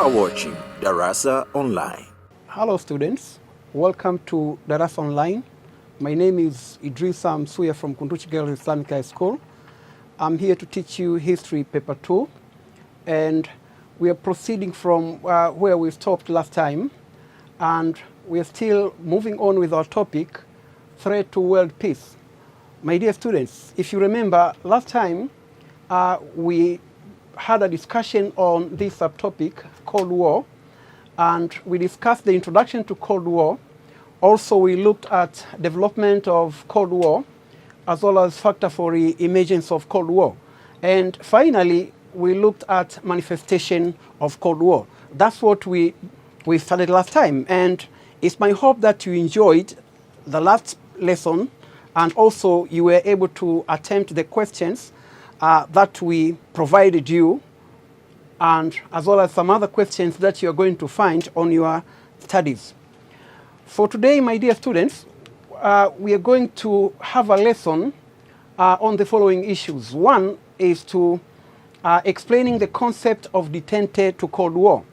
are watching Darasa Online. Hello students, welcome to Darasa Online. My name is Idrisa Msuya from Kunduchi Girls Islamic High School. I'm here to teach you History Paper 2, and we are proceeding from where we stopped last time, and we are still moving on with our topic, Threat to World Peace. My dear students, if you remember, last time we had a discussion on this subtopic, Cold War, and we discussed the introduction to Cold War. Also, we looked at development of Cold War, as well as factor for Reimagines of Cold War. And finally, we looked at manifestation of Cold War. That's what we started last time. And it's my hope that you enjoyed the last lesson, and also you were able to attempt the questions that we provided you, and as well as some other questions that you are going to find on your studies. For today, my dear students, we are going to have a lesson on the following issues. One is to explaining the concept of detente to Cold War.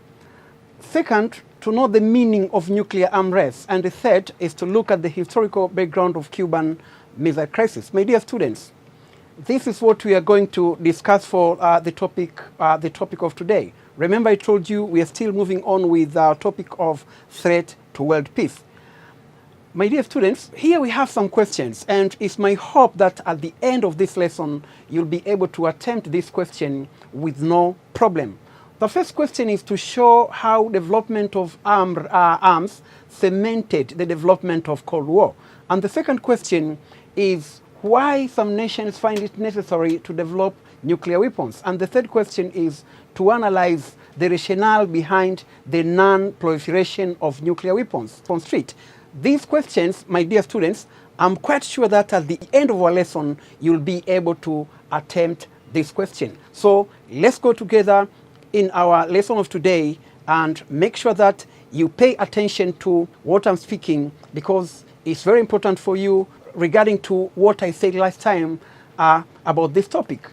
Second, to know the meaning of nuclear arm race. And the third is to look at the historical background of Cuban Missile Crisis. My dear students, this is what we are going to discuss for the topic of today. Remember, I told you we are still moving on with our topic of threat to world peace. My dear students, here we have some questions, and it's my hope that at the end of this lesson, you'll be able to attempt this question with no problem. The first question is to show how development of arms cemented the development of Cold War. And the second question is why some nations find it necessary to develop nuclear weapons. And the third question is to analyze the rationale behind the non-proliferation of nuclear weapons on street. These questions, my dear students, I'm quite sure that at the end of our lesson, you'll be able to attempt this question. So let's go together in our lesson of today and make sure that you pay attention to what I'm speaking, because it's very important for you regarding to what I said last time about this topic.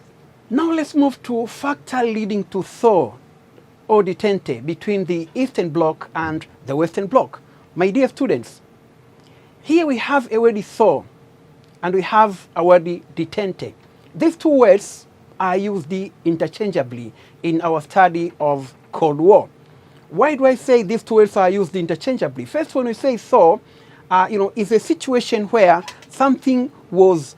Now let's move to factor leading to thaw or detente between the Eastern Bloc and the Western Bloc. My dear students, here we have a word thaw and we have a word detente. These two words are used interchangeably in our study of Cold War. Why do I say these two words are used interchangeably? First, when we say thaw, is a situation where something was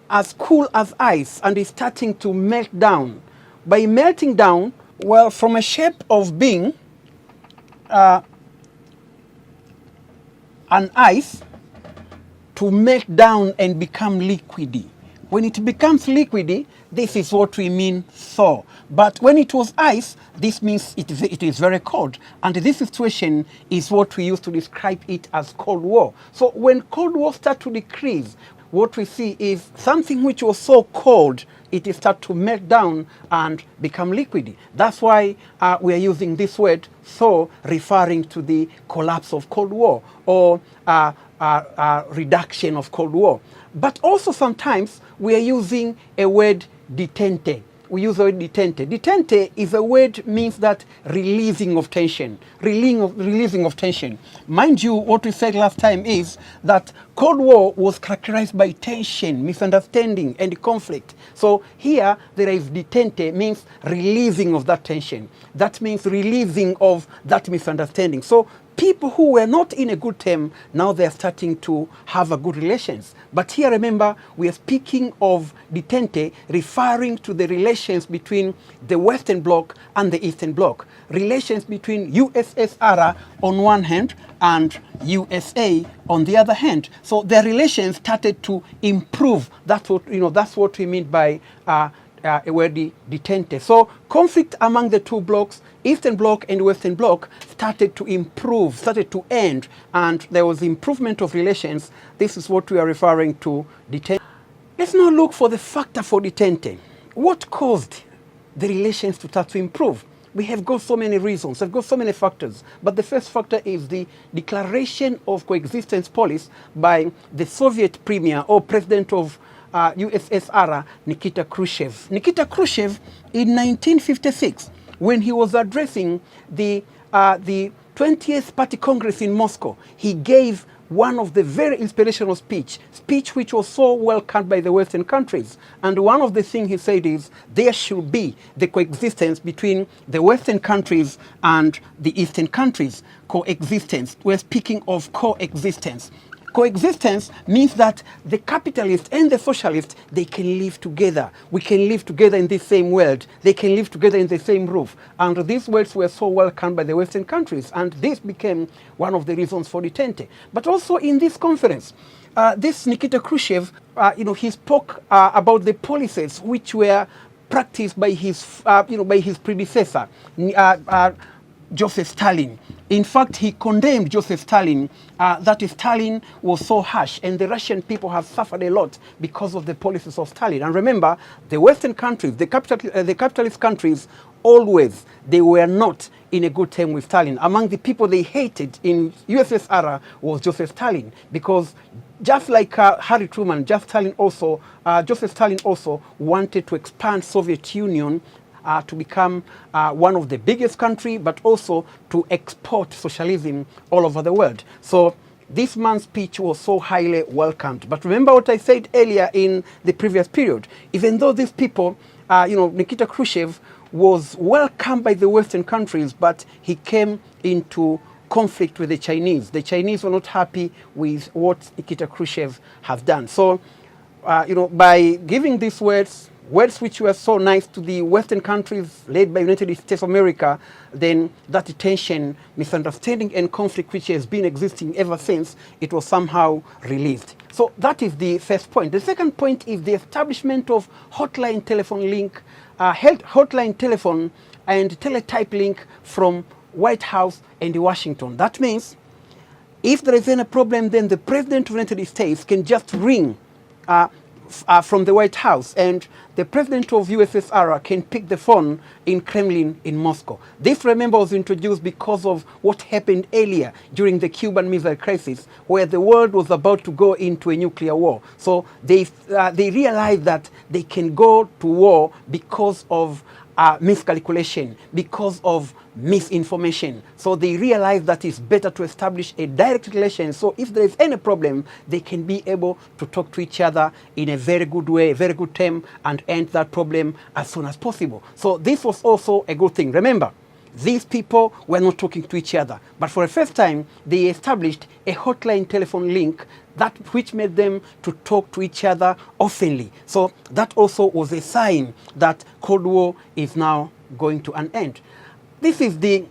as cool as ice and is starting to melt down. By melting down, well, from a shape of being an ice to melt down and become liquidy. When it becomes liquidy, this is what we mean thaw. But when it was ice, this means it is very cold. And this situation is what we use to describe it as Cold War. So when Cold War starts to decrease, what we see is something which was so cold, it starts to melt down and become liquidy. That's why we are using this word thaw, referring to the collapse of Cold War or reduction of Cold War. But also sometimes we are using a word detente. We use the word detente. Detente is a word means that releasing of tension, releasing of tension. Mind you, what we said last time is that Cold War was characterized by tension, misunderstanding, and conflict. So here there is detente, means releasing of that tension. That means releasing of that misunderstanding. So people who were not in a good term, now they're starting to have a good relations. But here, remember, we are speaking of detente, referring to the relations between the Western Bloc and the Eastern Bloc. Relations between USSR on one hand and USA on the other hand. So their relations started to improve. That's what we mean by a word detente. So conflict among the two blocks, Eastern Bloc and Western Bloc, started to improve, started to end, and there was improvement of relations. This is what we are referring to detente. Let's now look for the factor for detente. What caused the relations to start to improve? We have got so many reasons, we've got so many factors, but the first factor is the declaration of coexistence policy by the Soviet premier or president of USSR, Nikita Khrushchev. Nikita Khrushchev in 1956 when he was addressing the 20th Party Congress in Moscow, he gave one of the very inspirational speech which was so welcomed by the Western countries. And one of the things he said is there should be the coexistence between the Western countries and the Eastern countries. Coexistence. We're speaking of coexistence. Coexistence means that the capitalist and the socialist, they can live together. We can live together in the same world. They can live together in the same roof. And these words were so welcomed by the Western countries. And this became one of the reasons for detente. But also in this conference, this Nikita Khrushchev, he spoke about the policies which were practiced by his predecessor, Joseph Stalin. In fact, he condemned Joseph Stalin, that Stalin was so harsh, and the Russian people have suffered a lot because of the policies of Stalin. And remember, the Western countries, the capitalist countries, always, they were not in a good term with Stalin. Among the people they hated in USSR was Joseph Stalin, because just like Harry Truman, Joseph Stalin also wanted to expand Soviet Union to become one of the biggest country, but also to export socialism all over the world. So this man's speech was so highly welcomed. But remember what I said earlier in the previous period. Even though these people, Nikita Khrushchev was welcomed by the Western countries, but he came into conflict with the Chinese. The Chinese were not happy with what Nikita Khrushchev have done. So, by giving these words which were so nice to the Western countries led by United States of America, then that tension, misunderstanding, and conflict which has been existing ever since, it was somehow released. So that is the first point. The second point is the establishment of hotline telephone link, hotline telephone and teletype link from White House and Washington. That means if there is any problem, then the President of the United States can just ring from the White House, and the President of USSR can pick the phone in Kremlin in Moscow. This, remember, was introduced because of what happened earlier during the Cuban Missile Crisis, where the world was about to go into a nuclear war. So they realized that they can go to war because of miscalculation, because of misinformation. So they realized that it's better to establish a direct relation. So if there is any problem, they can be able to talk to each other in a very good way, a very good term, and end that problem as soon as possible. So this was also a good thing. Remember, these people were not talking to each other, but for the first time, they established a hotline telephone link that which made them to talk to each other oftenly. So that also was a sign that Cold War is now going to an end. This is the,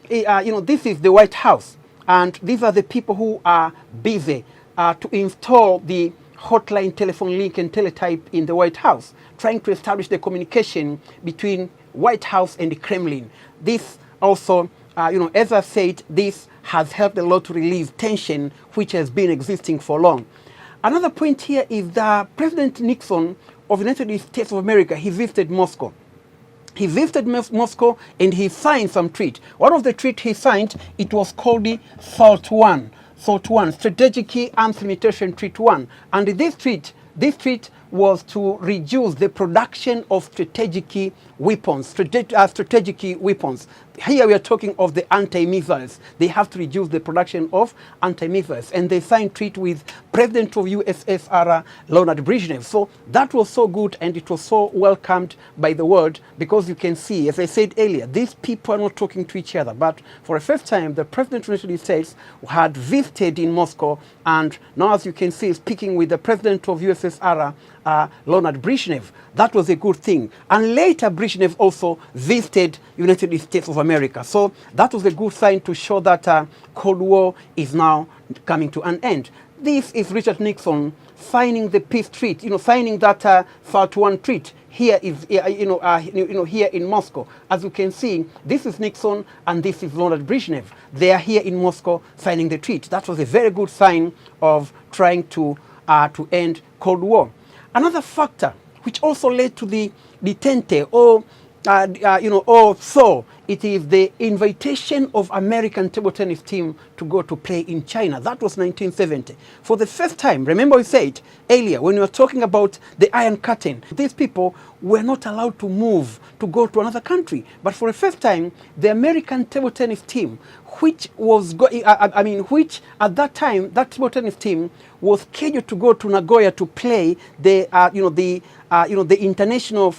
this is the White House, and these are the people who are busy to install the hotline telephone link and teletype in the White House, trying to establish the communication between White House and the Kremlin. This also, as I said, this has helped a lot to relieve tension which has been existing for long. Another point here is that President Nixon of the United States of America, he visited Moscow. He visited Moscow and he signed some treaty. One of the treaties he signed, it was called the SALT I, Strategic Arms Limitation Treaty 1. And this treaty was to reduce the production of strategic weapons. Here we are talking of the anti-missiles. They have to reduce the production of anti-missiles. And they signed treaty with President of USSR, Leonid Brezhnev. So that was so good, and it was so welcomed by the world, because you can see, as I said earlier, these people are not talking to each other. But for the first time, the President of the United States had visited in Moscow, and now, as you can see, speaking with the President of USSR, Leonid Brezhnev. That was a good thing. And later, Brezhnev also visited United States of America. So that was a good sign to show that Cold War is now coming to an end. This is Richard Nixon signing the peace treaty, signing that SALT I treaty. Here is, here in Moscow. As you can see, this is Nixon and this is Leonid Brezhnev. They are here in Moscow signing the treaty. That was a very good sign of trying to end Cold War. Another factor which also led to the detente or It is the invitation of American table tennis team to go to play in China. That was 1970. For the first time, remember we said earlier when we were talking about the Iron Curtain, these people were not allowed to move to go to another country. But for the first time, the American table tennis team, which which at that time, that table tennis team was scheduled to go to Nagoya to play the international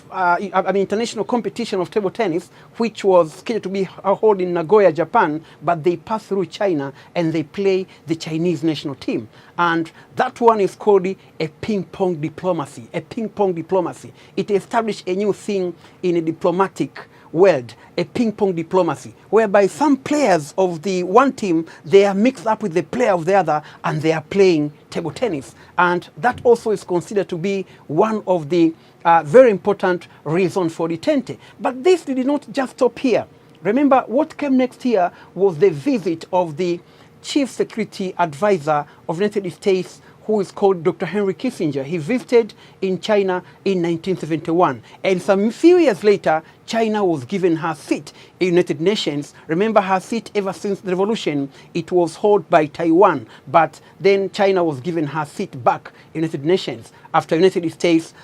competition of table tennis, which was scheduled to be held in Nagoya, Japan, but they passed through China and they play the Chinese national team. And that one is called a ping-pong diplomacy, a ping-pong diplomacy. It established a new thing in a diplomatic world, a ping-pong diplomacy, whereby some players of the one team, they are mixed up with the player of the other and they are playing table tennis. And that also is considered to be one of the very important reasons for the Tente. But this did not just stop here. Remember, what came next here was the visit of the Chief Security Advisor of the United States, who is called Dr. Henry Kissinger. He visited in China in 1971. And some few years later, China was given her seat in United Nations. Remember, her seat ever since the revolution, it was held by Taiwan. But then China was given her seat back in United Nations after United States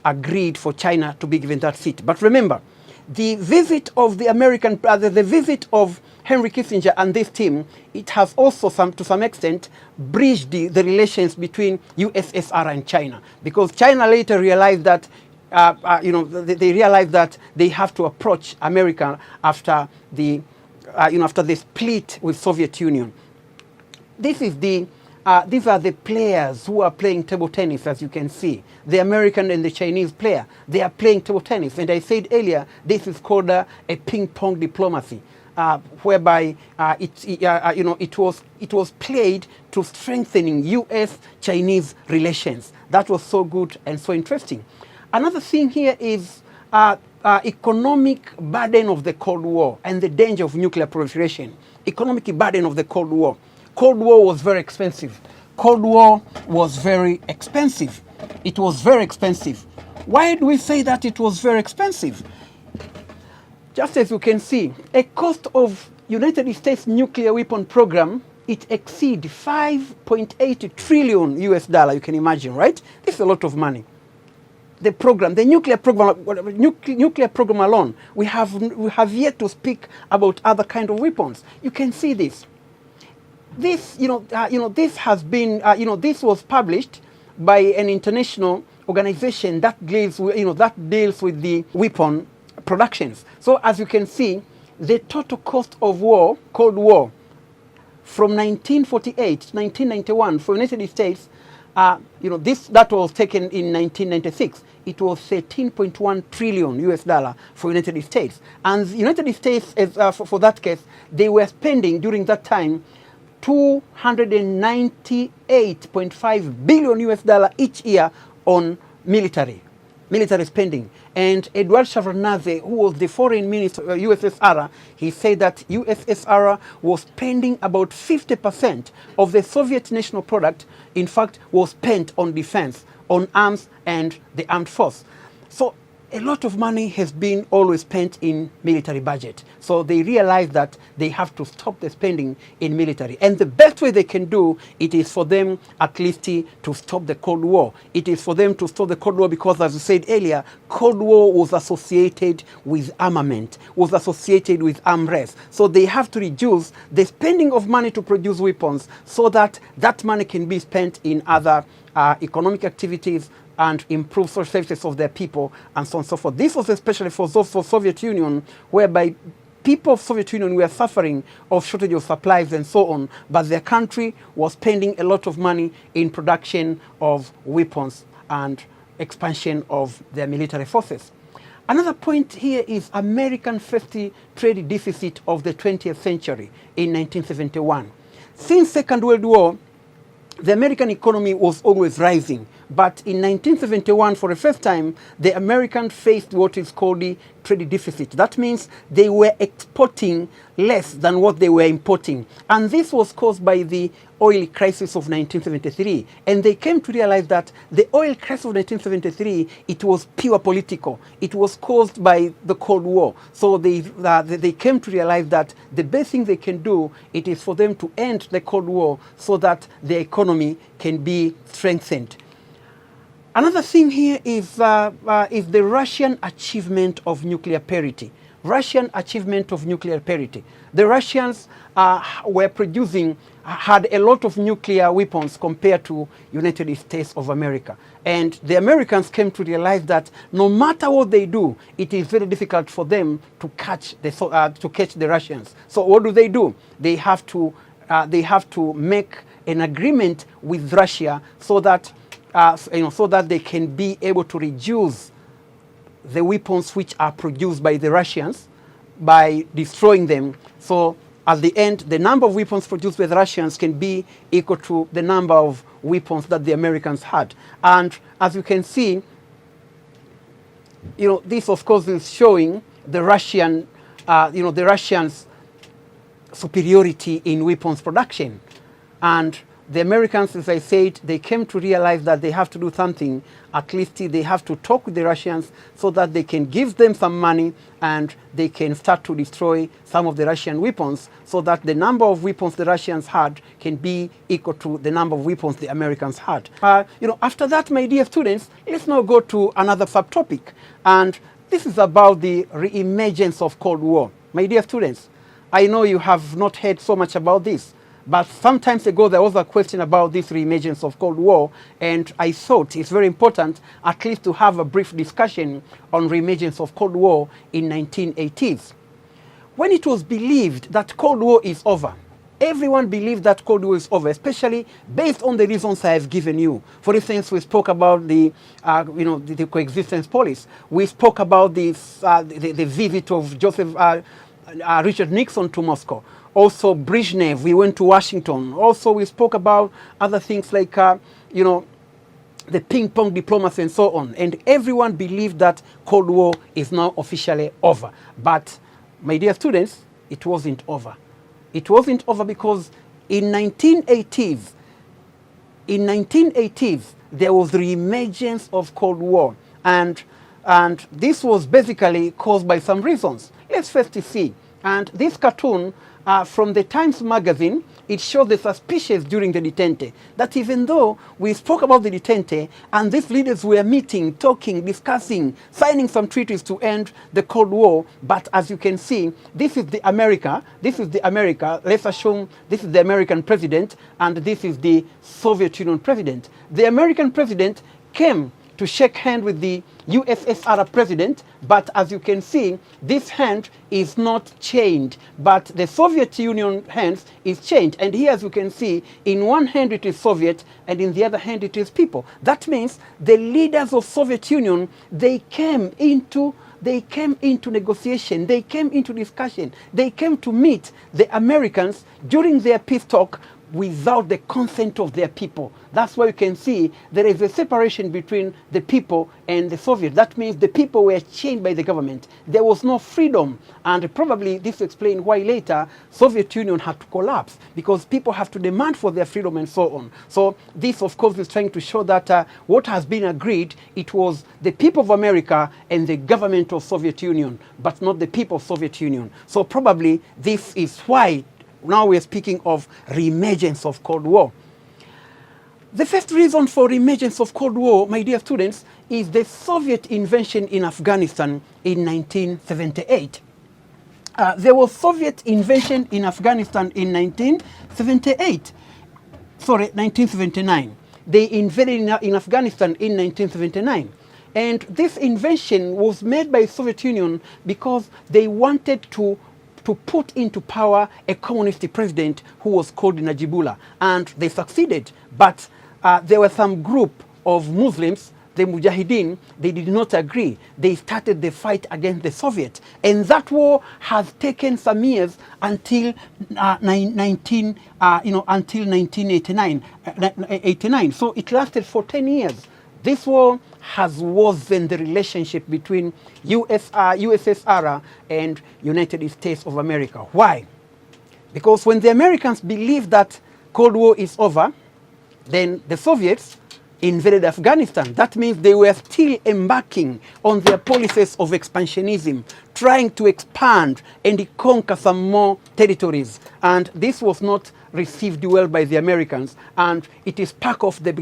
agreed for China to be given that seat. But remember, the visit of the visit of Henry Kissinger and this team, it has also to some extent bridged the relations between USSR and China, because China later realized that they realized that they have to approach America after the after the split with Soviet Union. This is these are the players who are playing table tennis, as you can see. The American and the Chinese player, they are playing table tennis. And I said earlier, this is called a ping-pong diplomacy, whereby it was played to strengthening U.S.-Chinese relations. That was so good and so interesting. Another thing here is economic burden of the Cold War and the danger of nuclear proliferation. Economic burden of the Cold War. Cold War was very expensive. Cold War was very expensive. It was very expensive. Why do we say that it was very expensive? Just as you can see, a cost of United States nuclear weapon program, it exceeds 5.8 trillion US dollar. You can imagine, right? This is a lot of money. The program, the nuclear program alone, we have yet to speak about other kind of weapons. You can see this. This, this has been, this was published by an international organization that deals with the weapon productions. So as you can see, the total cost of war, Cold War, from 1948 to 1991 for United States, that was taken in 1996. It was 13.1 trillion US dollar for United States. And the United States, for that case, they were spending during that time 298.5 billion US dollar each year on military spending. And Edward Shevardnadze, who was the foreign minister of USSR, he said that USSR was spending about 50% of the Soviet national product, in fact, was spent on defense, on arms and the armed force. So a lot of money has been always spent in military budget. So they realize that they have to stop the spending in military. And the best way they can do it is for them at least to stop the Cold War. It is for them to stop the Cold War because, as I said earlier, Cold War was associated with armament, was associated with arm race. So they have to reduce the spending of money to produce weapons so that that money can be spent in other economic activities and improve social services of their people, and so on and so forth. This was especially for Soviet Union, whereby people of Soviet Union were suffering of shortage of supplies and so on, but their country was spending a lot of money in production of weapons and expansion of their military forces. Another point here is American first trade deficit of the 20th century in 1971. Since Second World War, the American economy was always rising, But in 1971, for the first time, the Americans faced what is called the trade deficit. That means they were exporting less than what they were importing. And this was caused by the oil crisis of 1973. And they came to realize that the oil crisis of 1973, it was pure political. It was caused by the Cold War. So they came to realize that the best thing they can do, it is for them to end the Cold War so that the economy can be strengthened. Another thing here is the Russian achievement of nuclear parity. Russian achievement of nuclear parity. The Russians were producing, had a lot of nuclear weapons compared to United States of America. And the Americans came to realize that no matter what they do, it is very difficult for them to catch the Russians. So what do? They have to make an agreement with Russia so that so that they can be able to reduce the weapons which are produced by the Russians by destroying them. So at the end, the number of weapons produced by the Russians can be equal to the number of weapons that the Americans had. And as you can see, this of course is showing the Russians' superiority in weapons production. And the Americans, as I said, they came to realize that they have to do something. At least they have to talk with the Russians so that they can give them some money and they can start to destroy some of the Russian weapons so that the number of weapons the Russians had can be equal to the number of weapons the Americans had. After that, my dear students, let's now go to another subtopic. And this is about the reemergence of Cold War. My dear students, I know you have not heard so much about this. But some time ago, there was a question about this reemergence of Cold War, and I thought it's very important at least to have a brief discussion on reemergence of Cold War in 1980s. When it was believed that Cold War is over, everyone believed that Cold War is over, especially based on the reasons I have given you. For instance, we spoke about the coexistence policy. We spoke about the visit of Richard Nixon to Moscow. Also, Brezhnev, we went to Washington. Also, we spoke about other things like, the Ping-Pong Diplomacy and so on. And everyone believed that Cold War is now officially over. But, my dear students, it wasn't over. It wasn't over because in 1980s, there was the reemergence of Cold War. And this was basically caused by some reasons. Let's first see. And this cartoon from the Times magazine, it shows the suspicious during the detente. That even though we spoke about the detente and these leaders were meeting, talking, discussing, signing some treaties to end the Cold War, but as you can see, this is the America. Let's assume this is the American president and this is the Soviet Union president. The American president came to shake hands with the USSR president, but as you can see, this hand is not chained, but the Soviet Union hands is chained. And here, as you can see, in one hand it is Soviet, and in the other hand it is people. That means the leaders of Soviet Union, they came into negotiation, they came into discussion, they came to meet the Americans during their peace talk without the consent of their people. That's why you can see there is a separation between the people and the Soviets. That means the people were chained by the government. There was no freedom, and probably this explains why later Soviet Union had to collapse, because people have to demand for their freedom and so on. So this, of course, is trying to show that what has been agreed, it was the people of America and the government of Soviet Union, but not the people of Soviet Union. So probably this is why now we're speaking of reemergence of Cold War. The first reason for reemergence of Cold War, my dear students, is the Soviet invasion in Afghanistan in 1978. There was Soviet invasion in Afghanistan in 1979. They invaded in Afghanistan in 1979. And this invasion was made by the Soviet Union because they wanted to put into power a communist president who was called Najibullah. And they succeeded. But there were some group of Muslims, the Mujahideen, they did not agree. They started the fight against the Soviet. And that war has taken some years until 1989. So it lasted for 10 years. This war has worsened the relationship between USSR and United States of America. Why? Because when the Americans believed that Cold War is over, then the Soviets invaded Afghanistan. That means they were still embarking on their policies of expansionism, trying to expand and conquer some more territories. And this was not received well by the Americans, and it is part of the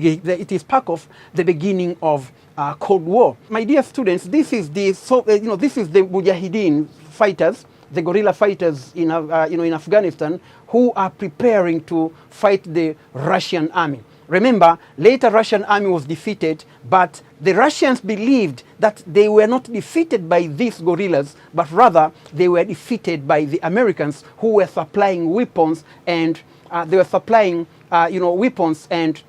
beginning of Cold War. My dear students, this is the Mujahideen fighters, the guerrilla fighters in Afghanistan, who are preparing to fight the Russian army. Remember, later Russian army was defeated, but the Russians believed that they were not defeated by these guerrillas, but rather they were defeated by the Americans, who were supplying weapons, and weapons and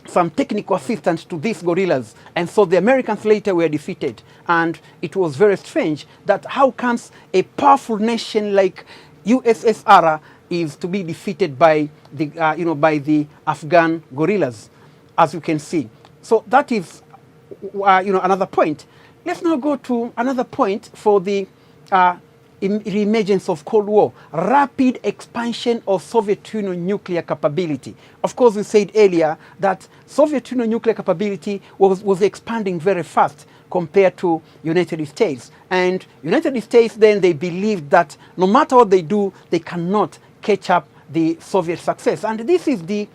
some technical assistance to these guerrillas. And so the Americans later were defeated. And it was very strange that how comes a powerful nation like USSR is to be defeated by the Afghan guerrillas, as you can see. So that is another point. Let's now go to another point for the reemergence of Cold War, rapid expansion of Soviet Union nuclear capability. Of course, we said earlier that Soviet Union nuclear capability was expanding very fast compared to United States. And United States, then, they believed that no matter what they do, they cannot catch up the Soviet success. And this is the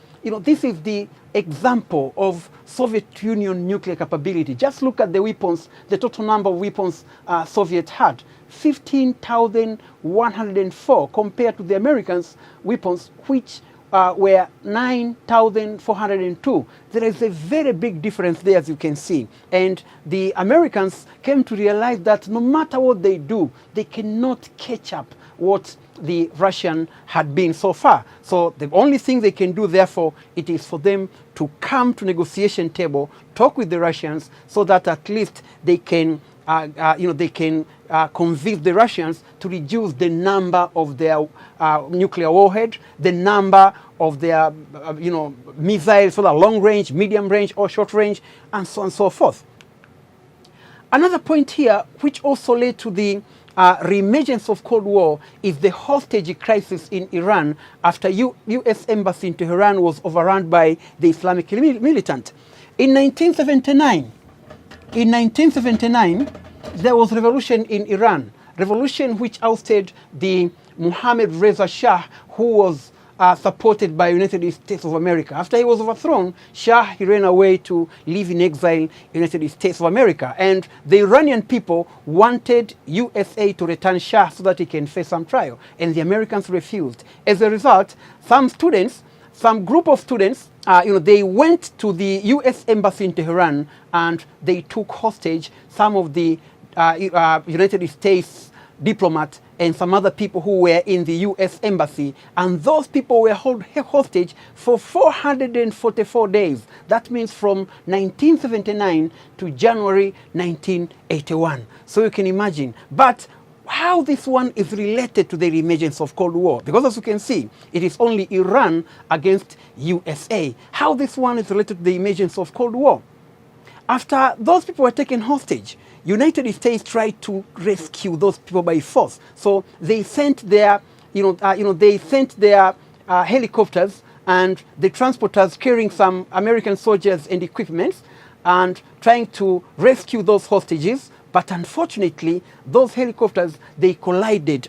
example of Soviet Union nuclear capability. Just look at the weapons, the total number of weapons Soviet had. 15,104 compared to the Americans' weapons, which were 9,402. There is a very big difference there, as you can see. And the Americans came to realize that no matter what they do, they cannot catch up what the Russian had been so far. So the only thing they can do, therefore, it is for them to come to negotiation table, talk with the Russians, so that at least they can convince the Russians to reduce the number of their nuclear warhead, the number of their missiles, so that long range, medium range, or short range, and so on and so forth. Another point here, which also led to the reemergence of Cold War, is the hostage crisis in Iran after U.S. embassy in Tehran was overrun by the Islamic militant. In 1979, there was revolution in Iran, revolution which ousted the Mohammad Reza Shah, who was supported by United States of America. After he was overthrown, Shah, he ran away to live in exile in United States of America. And the Iranian people wanted USA to return Shah so that he can face some trial. And the Americans refused. As a result, some group of students, they went to the US embassy in Tehran, and they took hostage some of the United States diplomats and some other people who were in the US embassy, and those people were held hostage for 444 days. That means from 1979 to January 1981. So you can imagine. But how this one is related to the reemergence of Cold War, because as you can see, it is only Iran against USA. How this one is related to the emergence of Cold War? After those people were taken hostage, United States tried to rescue those people by force. So they sent their, helicopters and the transporters carrying some American soldiers and equipment, and trying to rescue those hostages. But unfortunately, those helicopters, they collided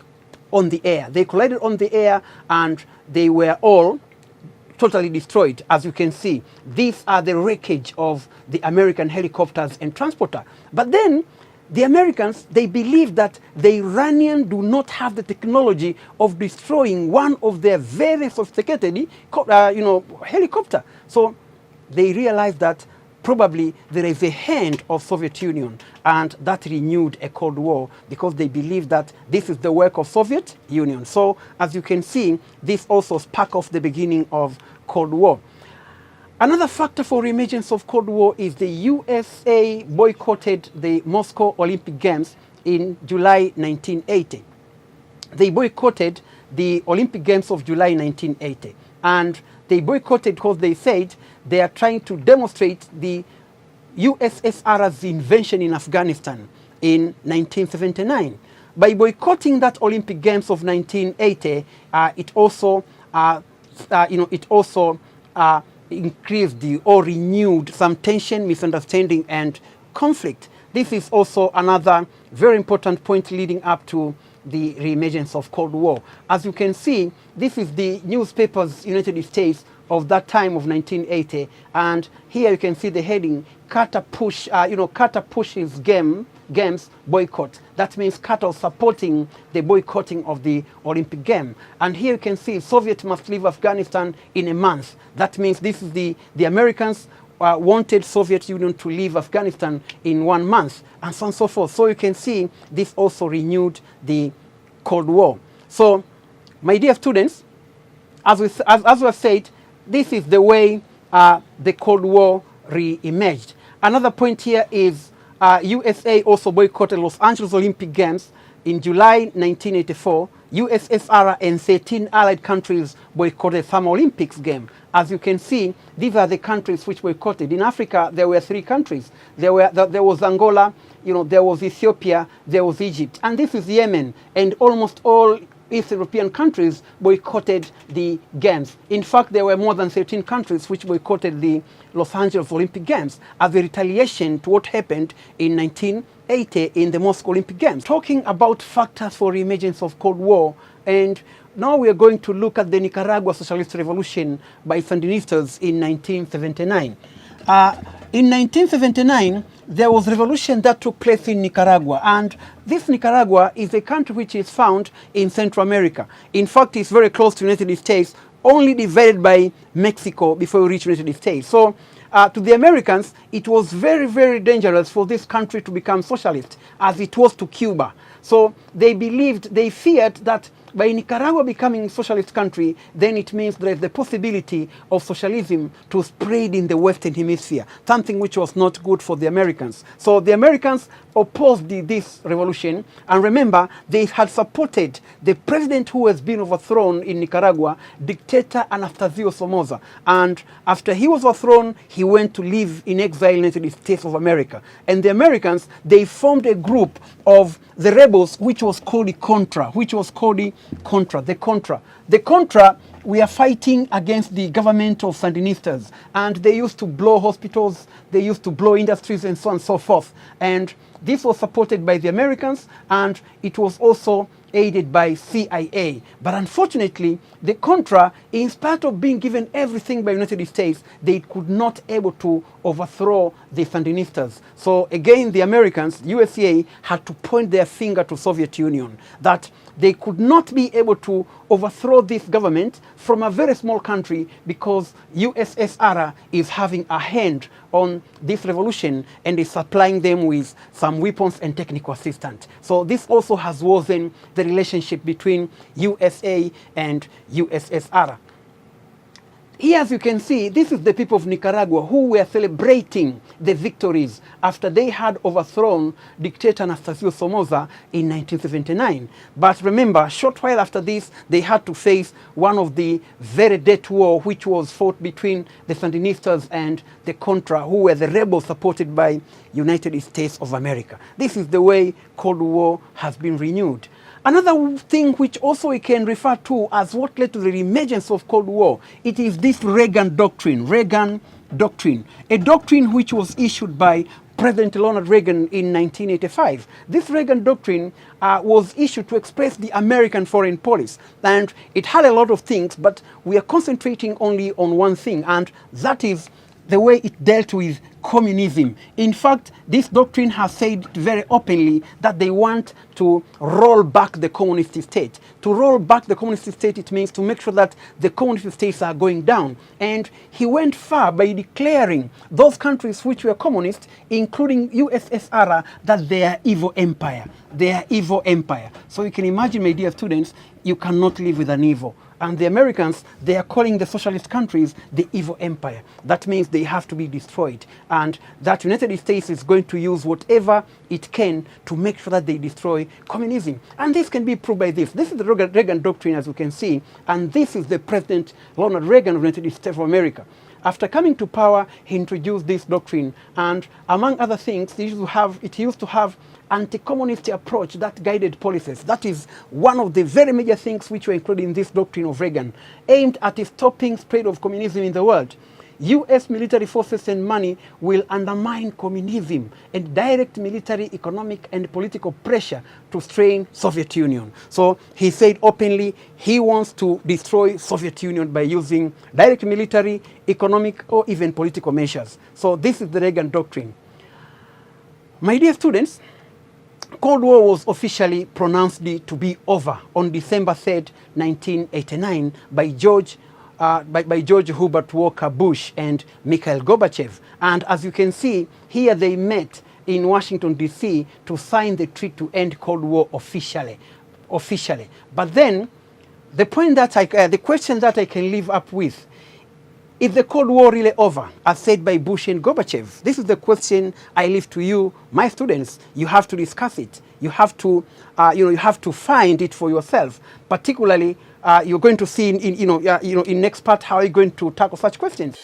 on the air. They collided on the air, and they were all totally destroyed. As you can see, these are the wreckage of the American helicopters and transporter. But then the Americans, they believe that the Iranians do not have the technology of destroying one of their very sophisticated helicopter. So they realized that probably there is a hand of Soviet Union, and that renewed a Cold War, because they believe that this is the work of Soviet Union. So as you can see, this also sparked off the beginning of Cold War. Another factor for reemergence of Cold War is the USA boycotted the Moscow Olympic Games in July 1980. They boycotted the Olympic Games of July 1980. And they boycotted because they said they are trying to demonstrate the USSR's invention in Afghanistan in 1979. By boycotting that Olympic Games of 1980, it also increased or renewed some tension, misunderstanding, and conflict. This is also another very important point leading up to the reemergence of Cold War. As you can see, this is the newspapers United States of that time of 1980, and here you can see the heading: Carter pushes games boycott. That means Carter supporting the boycotting of the Olympic game. And here you can see Soviet must leave Afghanistan in a month. That means this is the Americans wanted Soviet Union to leave Afghanistan in 1 month, and so on and so forth. So you can see this also renewed the Cold War. So, my dear students, as we have said, this is the way the Cold War re-emerged. Another point here is USA also boycotted Los Angeles Olympic Games in July 1984. USSR and 13 allied countries boycotted Summer Olympics game. As you can see, these are the countries which boycotted. In Africa, there were 3 countries. There was Angola, there was Ethiopia, there was Egypt, and this is Yemen, and almost all East European countries boycotted the games. In fact, there were more than 13 countries which boycotted the Los Angeles Olympic Games as a retaliation to what happened in 1980 in the Moscow Olympic Games. Talking about factors for emergence of Cold War, and now we are going to look at the Nicaragua Socialist Revolution by Sandinistas in 1979. In 1979, there was a revolution that took place in Nicaragua, and this Nicaragua is a country which is found in Central America. In fact, it's very close to the United States, only divided by Mexico before we reach the United States. So, to the Americans, it was very, very dangerous for this country to become socialist, as it was to Cuba. So, they feared that by Nicaragua becoming a socialist country, then it means there is the possibility of socialism to spread in the Western Hemisphere, something which was not good for the Americans. So the Americans opposed this revolution, and remember, they had supported the president who has been overthrown in Nicaragua, dictator Anastasio Somoza. And after he was overthrown, he went to live in exile in the United States of America. And the Americans, they formed a group of the rebels, which was called the Contra, The Contra, we are fighting against the government of Sandinistas, and they used to blow hospitals, they used to blow industries, and so on and so forth. And this was supported by the Americans, and it was also aided by CIA. But unfortunately, the Contra, in spite of being given everything by the United States, they could not able to overthrow the Sandinistas. So again, the Americans, USA, had to point their finger to Soviet Union, that they could not be able to overthrow this government from a very small country because USSR is having a hand on this revolution and is supplying them with some weapons and technical assistance. So this also has worsened the relationship between USA and USSR. Here, as you can see, this is the people of Nicaragua who were celebrating the victories after they had overthrown dictator Anastasio Somoza in 1979. But remember, a short while after this, they had to face one of the very deadly war which was fought between the Sandinistas and the Contra, who were the rebels supported by United States of America. This is the way Cold War has been renewed. Another thing which also we can refer to as what led to the reemergence of Cold War, it is this Reagan Doctrine, a doctrine which was issued by President Ronald Reagan in 1985. This Reagan Doctrine was issued to express the American foreign policy, and it had a lot of things, but we are concentrating only on one thing, and that is the way it dealt with communism. In fact, this doctrine has said very openly that they want to roll back the communist state. To roll back the communist state, it means to make sure that the communist states are going down. And he went far by declaring those countries which were communist, including USSR, that they are evil empire. They are evil empire. So you can imagine, my dear students, you cannot live with an evil. And the Americans, they are calling the socialist countries the evil empire. That means they have to be destroyed. And that United States is going to use whatever it can to make sure that they destroy communism. And this can be proved by this. This is the Reagan Doctrine, as you can see. And this is the President Ronald Reagan of the United States of America. After coming to power, he introduced this doctrine, and among other things, it used to have anti-communist approach that guided policies. That is one of the very major things which were included in this doctrine of Reagan, aimed at stopping spread of communism in the world. US military forces and money will undermine communism, and direct military, economic, and political pressure to strain Soviet Union. So he said openly he wants to destroy Soviet Union by using direct military, economic, or even political measures. So this is the Reagan doctrine. My dear students, Cold War was officially pronounced to be over on December 3rd, 1989 by George Herbert Walker Bush and Mikhail Gorbachev. And as you can see, here they met in Washington, D.C. to sign the treaty to end Cold War officially. But then, the question that I can leave up with, is the Cold War really over, as said by Bush and Gorbachev? This is the question I leave to you, my students. You have to discuss it. You have to, you have to find it for yourself. Particularly, you're going to see in next part how you're going to tackle such questions.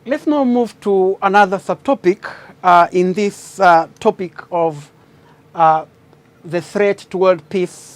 Let's now move to another subtopic in this topic of the threat to world peace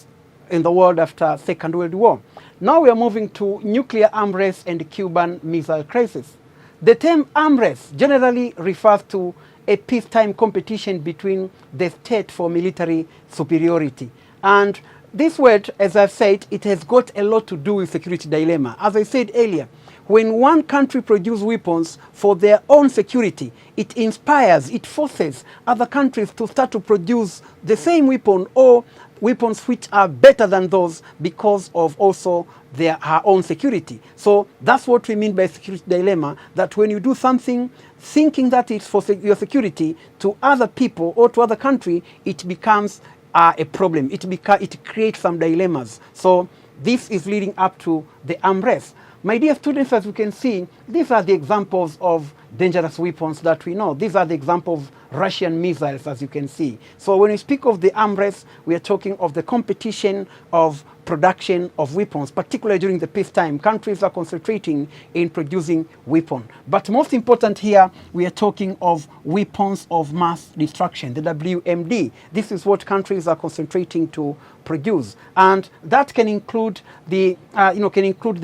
in the world after Second World War. Now we are moving to nuclear arms race and Cuban Missile Crisis. The term arms race generally refers to a peacetime competition between the state for military superiority. And this word, as I've said, it has got a lot to do with security dilemma. As I said earlier, when one country produces weapons for their own security, it inspires, it forces other countries to start to produce the same weapon or weapons which are better than those because of also her own security. So that's what we mean by security dilemma, that when you do something thinking that it's for your security to other people or to other country, it becomes a problem. It creates some dilemmas. So this is leading up to the arms race. My dear students, as you can see, these are the examples of dangerous weapons that we know. These are the examples of Russian missiles, as you can see. So when we speak of the arms race, we are talking of the competition of production of weapons, particularly during the peacetime. Countries are concentrating in producing weapons. But most important here, we are talking of weapons of mass destruction, the WMD. This is what countries are concentrating to produce, and that can include the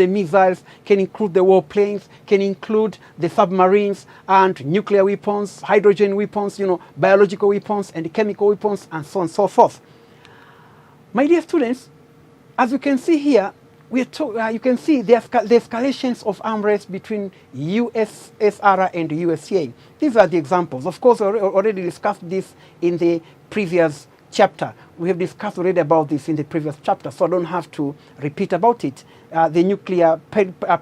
missiles, can include the warplanes, can include the submarines and nuclear weapons, hydrogen weapons, biological weapons and chemical weapons, and so on and so forth. My dear students, as you can see here, you can see the escalations of arms race between USSR and USA. These are the examples. Of course, I already discussed this in the previous chapter. We have discussed already about this in the previous chapter, so I don't have to repeat about it. The nuclear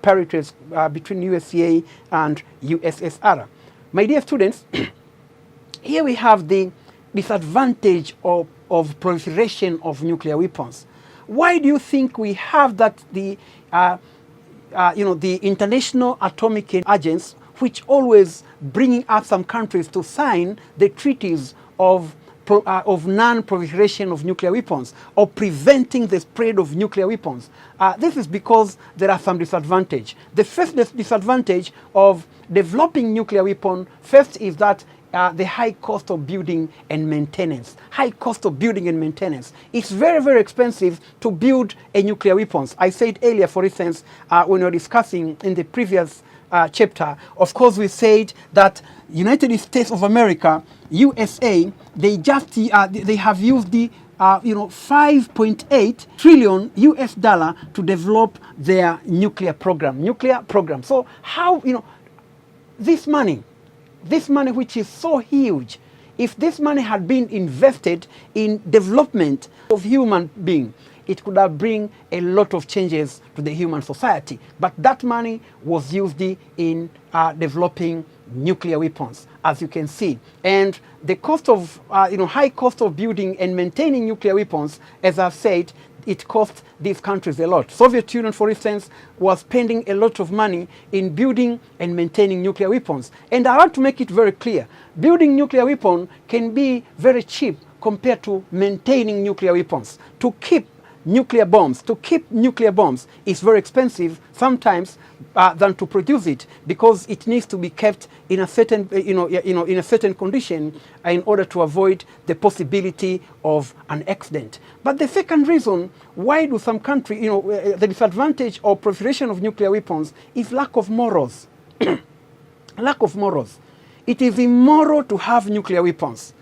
parities between USA and USSR. My dear students, here we have the disadvantage of proliferation of nuclear weapons. Why do you think we have that the International Atomic Agency, which always bringing up some countries to sign the treaties of non-proliferation of nuclear weapons, or preventing the spread of nuclear weapons? This is because there are some disadvantages. The first disadvantage of developing nuclear weapon, first is that the high cost of building and maintenance. High cost of building and maintenance. It's very, very expensive to build a nuclear weapons. I said earlier, for instance, when we were discussing in the previous chapter, of course, we said that United States of America, USA, they have used the 5.8 trillion US dollar to develop their nuclear program. So how, this money which is so huge, if this money had been invested in development of human being, it could have bring a lot of changes to the human society. But that money was used in developing nuclear weapons, as you can see. And the cost of, high cost of building and maintaining nuclear weapons, as I've said, it cost these countries a lot. Soviet Union, for instance, was spending a lot of money in building and maintaining nuclear weapons. And I want to make it very clear, building nuclear weapons can be very cheap compared to maintaining nuclear weapons. To keep nuclear bombs is very expensive sometimes than to produce it, because it needs to be kept in a certain in a certain condition in order to avoid the possibility of an accident. But the second reason why do some countries, the disadvantage of proliferation of nuclear weapons is lack of morals. Lack of morals. It is immoral to have nuclear weapons.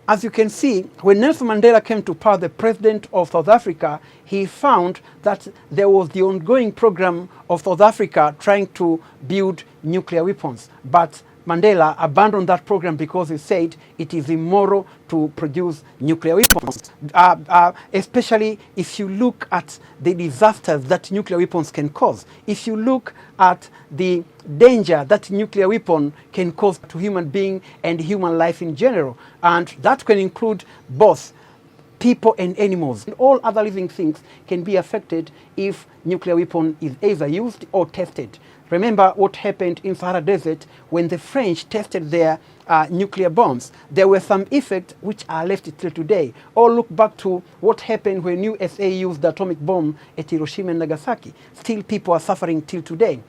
As you can see, when Nelson Mandela came to power, the president of South Africa, he found that there was the ongoing program of South Africa trying to build nuclear weapons. But Mandela abandoned that program because he said it is immoral to produce nuclear weapons, especially if you look at the disasters that nuclear weapons can cause. If you look at the danger that nuclear weapon can cause to human being and human life in general, and that can include both people and animals. And all other living things can be affected if nuclear weapon is either used or tested. Remember what happened in Sahara Desert when the French tested their nuclear bombs. There were some effects which are left till today. Or look back to what happened when USA used the atomic bomb at Hiroshima and Nagasaki. Still people are suffering till today.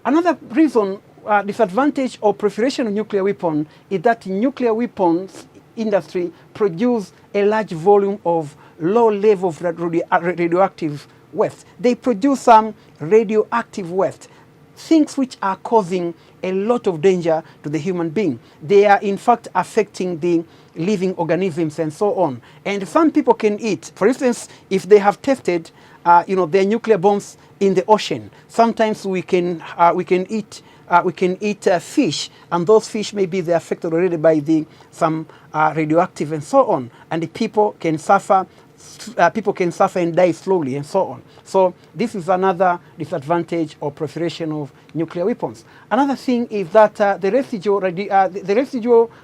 Another reason, disadvantage or proliferation of nuclear weapons is that nuclear weapons industry produce a large volume of low level of radioactive waste. They produce some radioactive waste, things which are causing a lot of danger to the human being. They are in fact affecting the living organisms and so on. And some people can eat. For instance, if they have tested their nuclear bombs in the ocean, sometimes we can eat fish, and those fish maybe they're affected already by some radioactive and so on, and the people can suffer and die slowly and so on. So this is another disadvantage or proliferation of nuclear weapons. Another thing is that the residual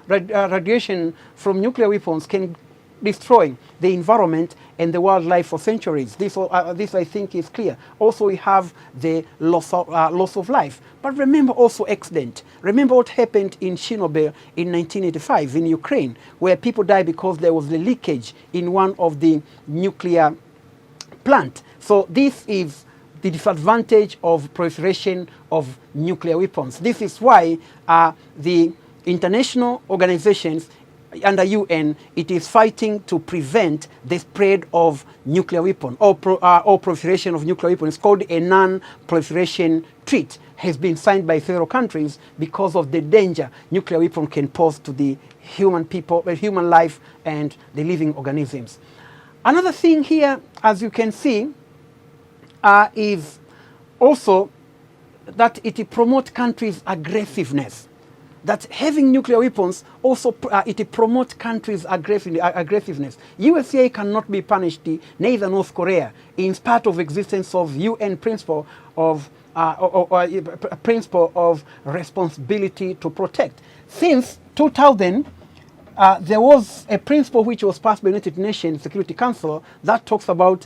radiation from nuclear weapons can destroy the environment and the wildlife for centuries. This I think is clear. Also, we have the loss of life. But remember also accident. Remember what happened in Chernobyl in 1985 in Ukraine, where people died because there was a leakage in one of the nuclear plant. So this is the disadvantage of proliferation of nuclear weapons. This is why the international organizations under UN, it is fighting to prevent the spread of nuclear weapons or proliferation of nuclear weapons. It's called a non-proliferation treaty. Has been signed by several countries because of the danger nuclear weapon can pose to the human life and the living organisms. Another thing here, as you can see, is also that it promotes countries' aggressiveness. That having nuclear weapons also it promotes countries' aggressiveness. USA cannot be punished, neither North Korea, in spite of existence of UN principle of principle of responsibility to protect. Since 2000, there was a principle which was passed by the United Nations Security Council that talks about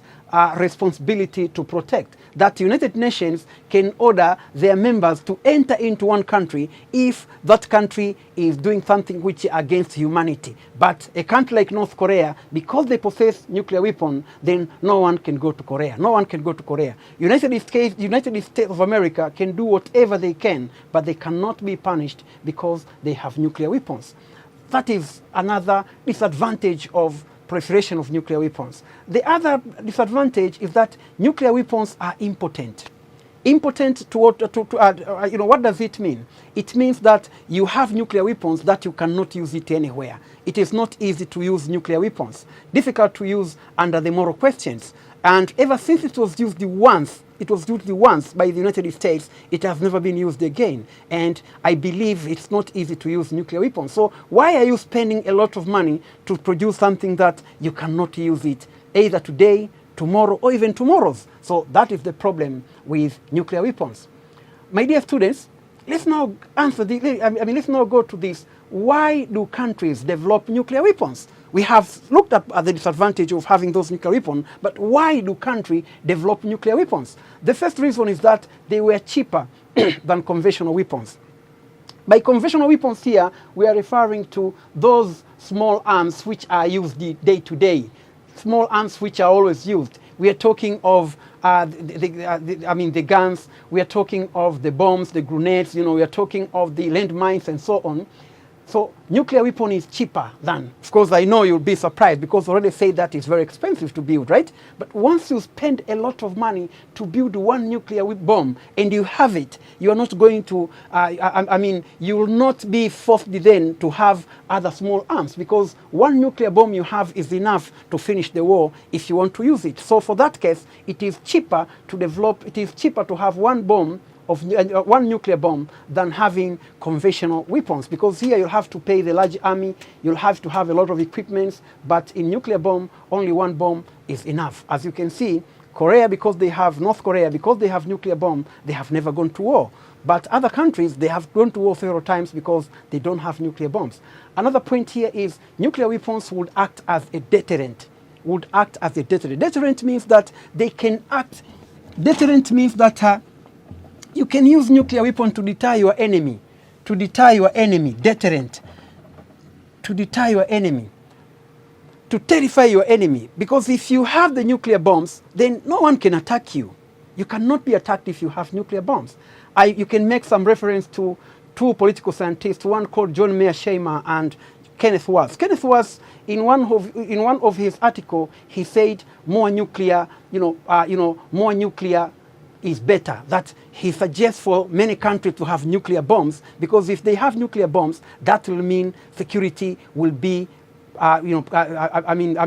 responsibility to protect. That United Nations can order their members to enter into one country if that country is doing something which is against humanity. But a country like North Korea, because they possess nuclear weapons, then no one can go to Korea. No one can go to Korea. United States of America can do whatever they can, but they cannot be punished because they have nuclear weapons. That is another disadvantage of proliferation of nuclear weapons. The other disadvantage is that nuclear weapons are impotent. Impotent to what? What does it mean? It means that you have nuclear weapons that you cannot use it anywhere. It is not easy to use nuclear weapons. Difficult to use under the moral questions. And ever since it was used once by the United States, it has never been used again. And I believe it's not easy to use nuclear weapons. So why are you spending a lot of money to produce something that you cannot use it either today, tomorrow, or even tomorrow's? So that is the problem with nuclear weapons. My dear students, let's now let's now go to this. why do countries develop nuclear weapons? We have looked at the disadvantage of having those nuclear weapons, but why do countries develop nuclear weapons? The first reason is that they were cheaper than conventional weapons. By conventional weapons here, we are referring to those small arms which are used day to day, small arms which are always used. We are talking of the guns, we are talking of the bombs, the grenades, we are talking of the landmines and so on. So nuclear weapon is cheaper than, of course I know you'll be surprised because I already said that it's very expensive to build, right? But once you spend a lot of money to build one nuclear bomb and you have it, you are not going to, you will not be forced then to have other small arms because one nuclear bomb you have is enough to finish the war if you want to use it. So for that case, it is cheaper to develop, it is cheaper to have one bomb of one nuclear bomb than having conventional weapons, because here you'll have to pay the large army, you'll have to have a lot of equipment, but in nuclear bomb, only one bomb is enough. As you can see, Korea, North Korea, because they have nuclear bomb, they have never gone to war. But other countries, they have gone to war several times because they don't have nuclear bombs. Another point here is nuclear weapons would act as a deterrent. Deterrent means that they can act, deterrent means that you can use nuclear weapon to deter your enemy. Deterrent. To deter your enemy. To terrify your enemy. Because if you have the nuclear bombs, then no one can attack you. You cannot be attacked if you have nuclear bombs. You can make some reference to two political scientists, one called John Mayer Schemer and Kenneth Waltz. Kenneth Waltz, in one of his articles, he said more nuclear, more nuclear is better, that he suggests for many countries to have nuclear bombs, because if they have nuclear bombs, that will mean security will be,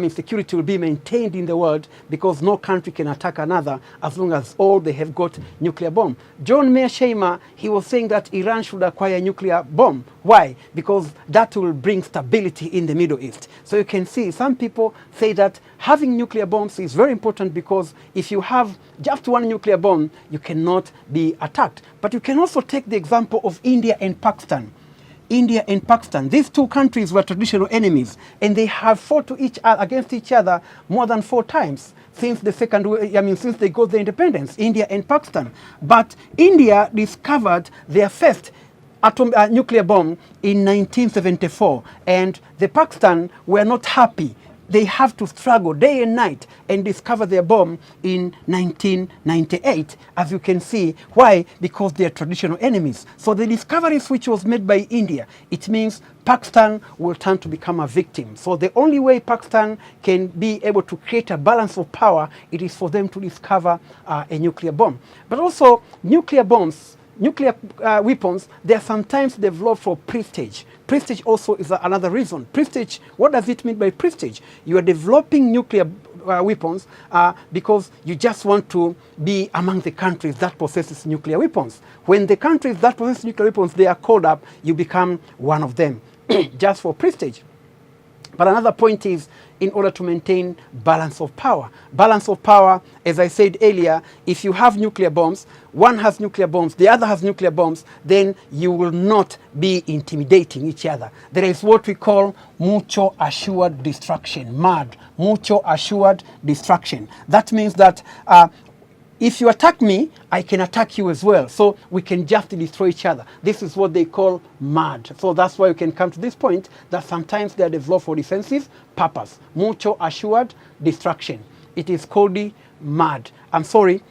security will be maintained in the world, because no country can attack another as long as all they have got nuclear bomb. John Mayer Schemer, he was saying that Iran should acquire a nuclear bomb. Why? Because that will bring stability in the Middle East. So you can see some people say that having nuclear bombs is very important, because if you have just one nuclear bomb, you cannot be attacked. But you can also take the example of India and Pakistan. India and Pakistan, these two countries were traditional enemies, and they have fought against each other more than 4 times since since they got their independence, India and Pakistan. But India discovered their first nuclear bomb in 1974, and the Pakistan were not happy. They have to struggle day and night and discover their bomb in 1998, as you can see. Why? Because they are traditional enemies. So the discoveries which was made by India, it means Pakistan will turn to become a victim. So the only way Pakistan can be able to create a balance of power, it is for them to discover a nuclear bomb. But also nuclear bombs, nuclear weapons, they are sometimes developed for prestige. Prestige also is another reason. Prestige, what does it mean by prestige? You are developing nuclear weapons because you just want to be among the countries that possesses nuclear weapons. When the countries that possess nuclear weapons, they are called up, you become one of them, just for prestige. But another point is, in order to maintain balance of power. Balance of power, as I said earlier, if you have nuclear bombs, one has nuclear bombs, the other has nuclear bombs, then you will not be intimidating each other. There is what we call mutual assured destruction, MAD, mutual assured destruction. That means that if you attack me, I can attack you as well. So we can just destroy each other. This is what they call MAD. So that's why you can come to this point that sometimes they are developed for defensive purpose. Mutual assured destruction. It is called MAD. I'm sorry,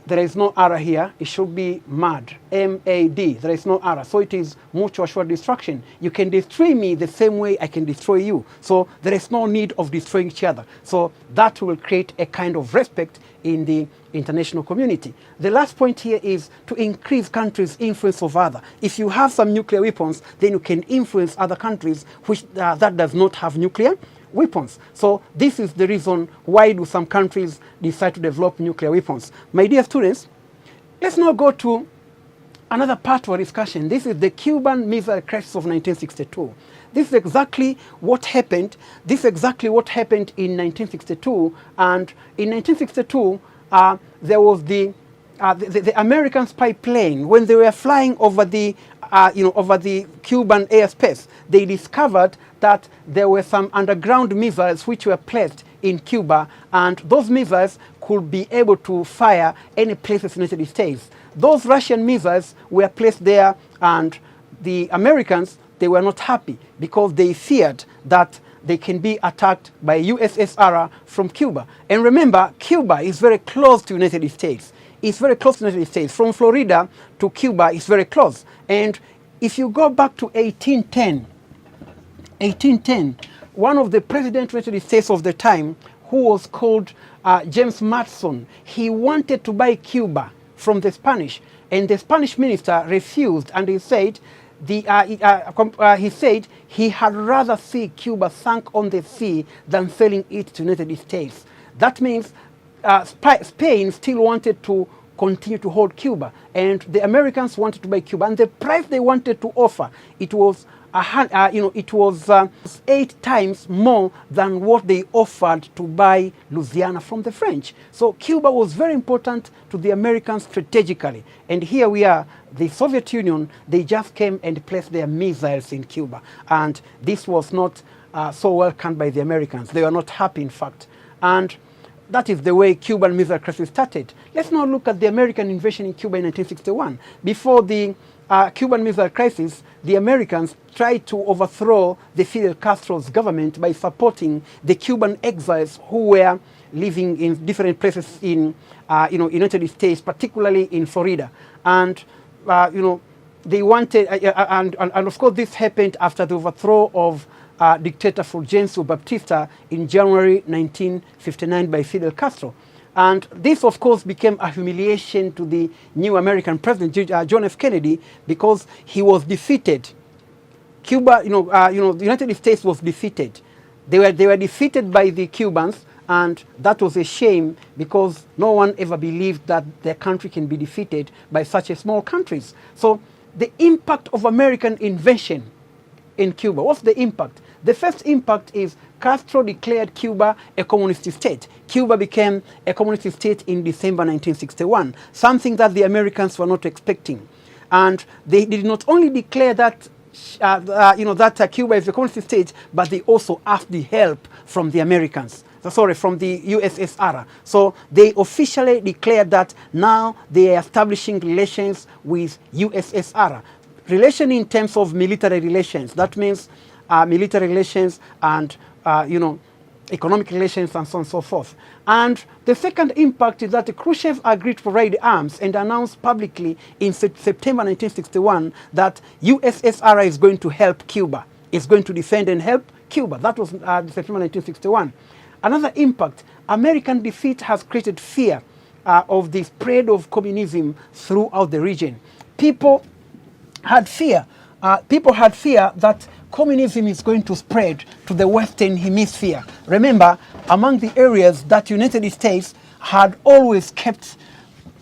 there is no R here. It should be MAD, M-A-D. There is no R. So it is mutual assured destruction. You can destroy me the same way I can destroy you. So there is no need of destroying each other. So that will create a kind of respect in the international community. The last point here is to increase countries' influence of other. If you have some nuclear weapons, then you can influence other countries which that does not have nuclear weapons. So this is the reason why do some countries decide to develop nuclear weapons. My dear students, let's now go to another part of our discussion. This is the Cuban Missile Crisis of 1962. This is exactly what happened. This is exactly what happened in 1962. And in 1962, there was the American spy plane, when they were flying over the over the Cuban airspace, they discovered that there were some underground missiles which were placed in Cuba, and those missiles could be able to fire any places in the United States. Those Russian missiles were placed there, and the Americans, they were not happy because they feared that they can be attacked by USSR from Cuba. And remember, Cuba is very close to the United States. It's very close to the United States. From Florida to Cuba is very close. And if you go back to 1810, one of the presidents of the United States of the time, who was called James Madison, he wanted to buy Cuba from the Spanish, and the Spanish minister refused, and he said he said he had rather see Cuba sunk on the sea than selling it to the United States. That means Spain still wanted to continue to hold Cuba, and the Americans wanted to buy Cuba, and the price they wanted to offer, it was 8 times more than what they offered to buy Louisiana from the French. So Cuba was very important to the Americans strategically. And here we are, the Soviet Union, they just came and placed their missiles in Cuba. And this was not so welcomed by the Americans. They were not happy, in fact. And that is the way Cuban missile crisis started. Let's now look at the American invasion in Cuba in 1961. Before the Cuban Missile Crisis, the Americans tried to overthrow the Fidel Castro's government by supporting the Cuban exiles who were living in different places in United States, particularly in Florida. And they wanted, and of course this happened after the overthrow of dictator Fulgencio Batista in January 1959 by Fidel Castro. And this, of course, became a humiliation to the new American president, John F. Kennedy, because he was defeated. Cuba, the United States was defeated. They were defeated by the Cubans, and that was a shame because no one ever believed that their country can be defeated by such a small countries. So the impact of American invasion in Cuba, what's the impact? The first impact is Castro declared Cuba a communist state. Cuba became a communist state in December 1961, something that the Americans were not expecting. And they did not only declare that Cuba is a communist state, but they also asked the help from the Americans. From the USSR. So they officially declared that now they are establishing relations with USSR. Relation in terms of military relations. That means military relations and economic relations and so on and so forth. And the second impact is that Khrushchev agreed to provide arms and announced publicly in September 1961 that USSR is going to help Cuba. It's going to defend and help Cuba. That was September 1961. Another impact, American defeat has created fear of the spread of communism throughout the region. People had fear that communism is going to spread to the Western Hemisphere. Remember, among the areas that United States had always kept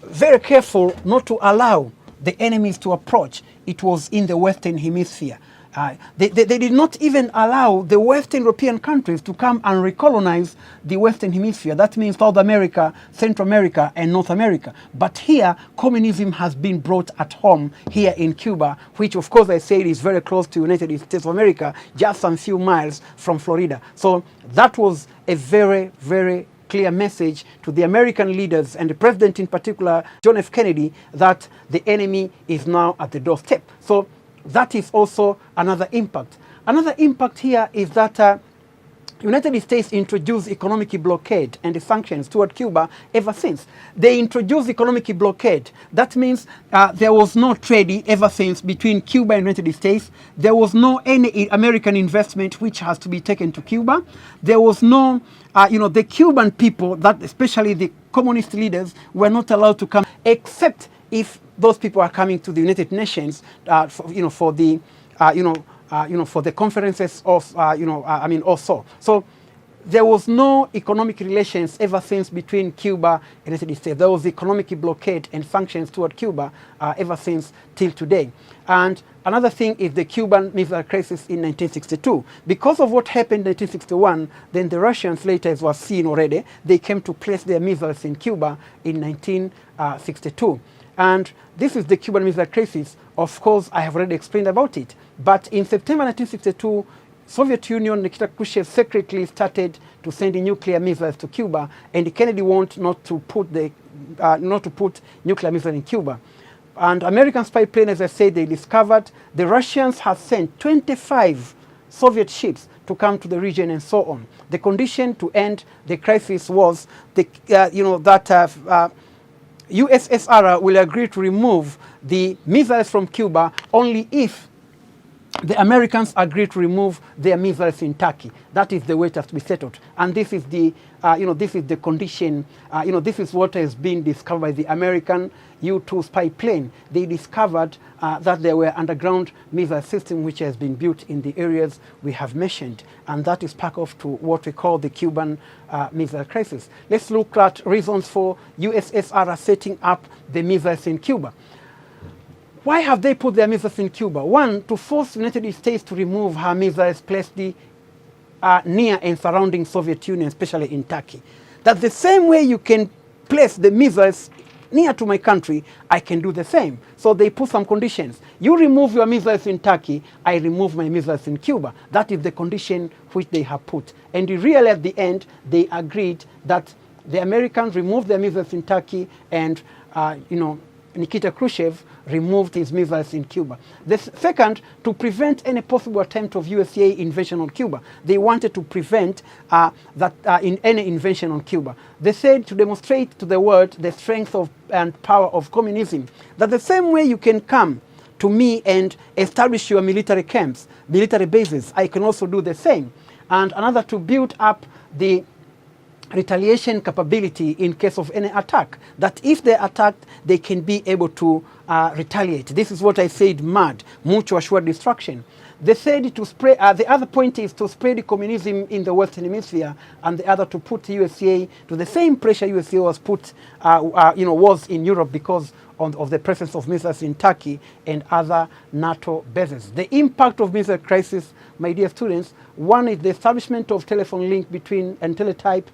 very careful not to allow the enemies to approach, it was in the Western Hemisphere. They did not even allow the Western European countries to come and recolonize the Western Hemisphere. That means South America, Central America, and North America. But here, communism has been brought at home here in Cuba, which of course I said is very close to the United States of America, just some few miles from Florida. So that was a very, very clear message to the American leaders and the president in particular, John F. Kennedy, that the enemy is now at the doorstep. So that is also another impact. Another impact here is that United States introduced economic blockade and the sanctions toward Cuba ever since. They introduced economic blockade. That means there was no trade ever since between Cuba and United States. There was no any American investment which has to be taken to Cuba. There was no, the Cuban people, that especially the communist leaders, were not allowed to come except if those people are coming to the United Nations, for the conferences of, also. So there was no economic relations ever since between Cuba and the United States. There was economic blockade and sanctions toward Cuba ever since till today. And another thing is the Cuban Missile Crisis in 1962. Because of what happened in 1961, then the Russians later, as was seen already, they came to place their missiles in Cuba in 1962. And this is the Cuban Missile Crisis. Of course, I have already explained about it. But in September 1962, Soviet Union, Nikita Khrushchev secretly started to send nuclear missiles to Cuba, and Kennedy wanted not to put nuclear missiles in Cuba. And American spy plane, as I said, they discovered the Russians had sent 25 Soviet ships to come to the region and so on. The condition to end the crisis was USSR will agree to remove the missiles from Cuba only if the Americans agree to remove their missiles in Turkey. That is the way it has to be settled. And this is the, this is the condition. This is what has been discovered by the American U-2 spy plane. They discovered that there were underground missile system which has been built in the areas we have mentioned, and that is part of to what we call the Cuban missile crisis. Let's look at reasons for USSR setting up the missiles in Cuba. Why have they put their missiles in Cuba? One, to force the United States to remove her missiles placed near and surrounding Soviet Union, especially in Turkey. That's the same way you can place the missiles near to my country, I can do the same. So they put some conditions. You remove your missiles in Turkey, I remove my missiles in Cuba. That is the condition which they have put. And really at the end, they agreed that the Americans removed their missiles in Turkey, and Nikita Khrushchev removed his missiles in Cuba. The second, to prevent any possible attempt of USA invasion on Cuba. They wanted to prevent in any invasion on Cuba. They said to demonstrate to the world the strength and power of communism, that the same way you can come to me and establish your military camps, military bases, I can also do the same. And another, to build up the retaliation capability in case of any attack, that if they're attacked, they can be able to retaliate. This is what I said, MAD, mutual assured destruction. They said to spread, the other point is to spread communism in the Western Hemisphere, and the other to put USA to the same pressure USA was put, was in Europe because of the presence of missiles in Turkey and other NATO bases. The impact of missile crisis, my dear students, one is the establishment of telephone link between and teletype.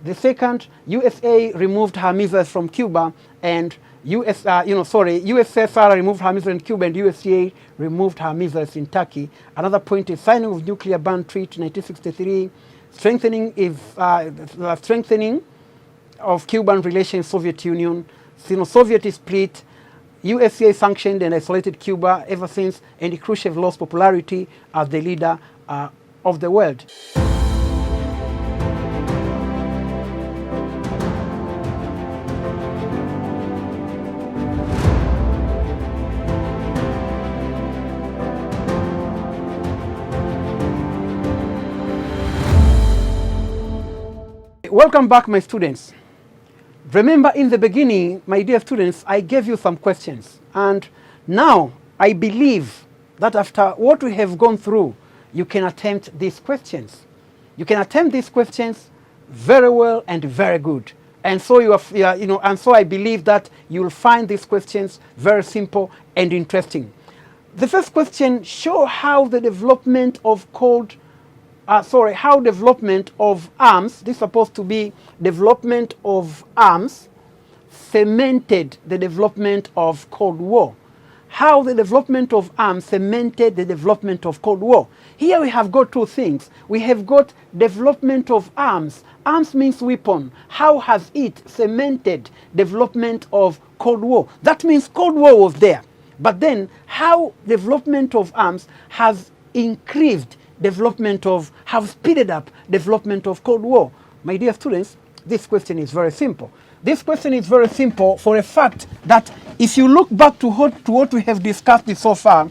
The second, USA removed her missiles from Cuba, and USSR removed her missiles in Cuba, and USA removed her missiles in Turkey. Another point is signing of nuclear ban treaty 1963, strengthening of Cuban relations, Soviet Union, Sino-Soviet split, USA sanctioned and isolated Cuba ever since, and Khrushchev lost popularity as the leader of the world. Welcome back, my students. Remember in the beginning, my dear students, I gave you some questions. And now I believe that after what we have gone through, you can attempt these questions. You can attempt these questions very well and very good. And so I believe that you'll find these questions very simple and interesting. The first question, show how the development of development of arms, this is supposed to be development of arms, cemented the development of Cold War. How the development of arms cemented the development of Cold War. Here we have got two things. We have got development of arms. Arms means weapon. How has it cemented development of Cold War? That means Cold War was there. But then how development of arms has increased have speeded up development of Cold War. My dear students, this question is very simple. This question is very simple for a fact that if you look back to what we have discussed so far,